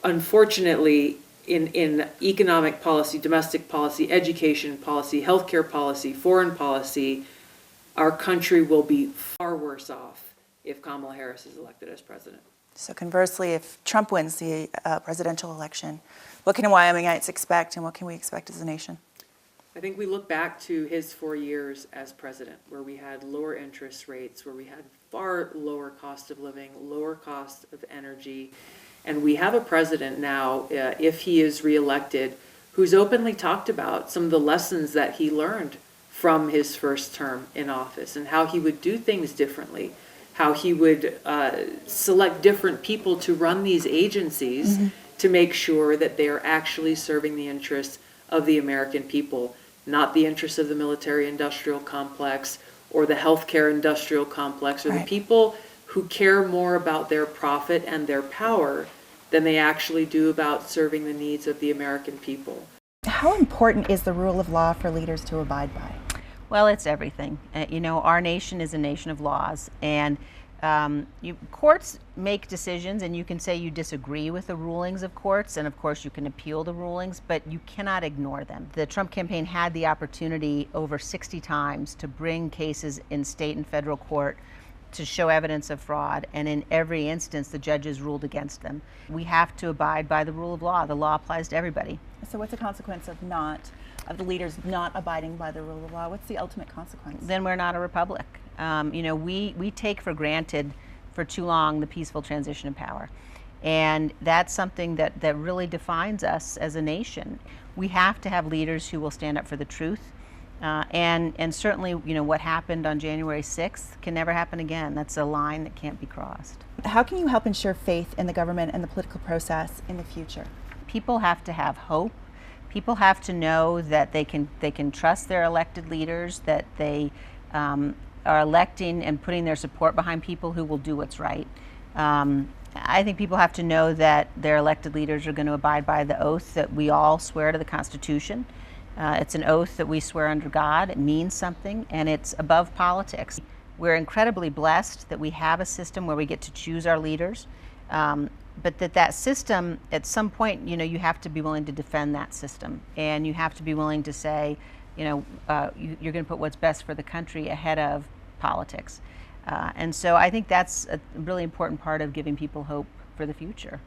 unfortunately, in economic policy, domestic policy, education policy, healthcare policy, foreign policy, our country will be far worse off if Kamala Harris is elected as president. So conversely, if Trump wins the presidential election, what can Wyomingites expect, and what can we expect as a nation? I think we look back to his 4 years as president, where we had lower interest rates, where we had far lower cost of living, lower cost of energy, and we have a president now, if he is reelected, who's openly talked about some of the lessons that he learned from his first term in office and how he would do things differently, how he would select different people to run these agencies to make sure that they are actually serving the interests of the American people, not the interests of the military-industrial complex or the healthcare industrial complex or the people who care more about their profit and their power than they actually do about serving the needs of the American people. How important is the rule of law for leaders to abide by? Well, it's everything. You know, our nation is a nation of laws, and courts make decisions, and you can say you disagree with the rulings of courts, and of course you can appeal the rulings, but you cannot ignore them. The Trump campaign had the opportunity over 60 times to bring cases in state and federal court to show evidence of fraud, and in every instance the judges ruled against them. We have to abide by the rule of law. The law applies to everybody. So what's the consequence of the leaders not abiding by the rule of law? What's the ultimate consequence? Then we're not a republic. You know, we take for granted for too long the peaceful transition of power. And that's something that really defines us as a nation. We have to have leaders who will stand up for the truth. And certainly, you know, what happened on January 6th can never happen again. That's a line that can't be crossed. How can you help ensure faith in the government and the political process in the future? People have to have hope. People have to know that they can trust their elected leaders, that they are electing and putting their support behind people who will do what's right. I think people have to know that their elected leaders are going to abide by the oath that we all swear to the Constitution. It's an oath that we swear under God. It means something, and it's above politics. We're incredibly blessed that we have a system where we get to choose our leaders, but that system, at some point, you know, you have to be willing to defend that system, and you have to be willing to say, you know, you're going to put what's best for the country ahead of politics. And so I think that's a really important part of giving people hope for the future.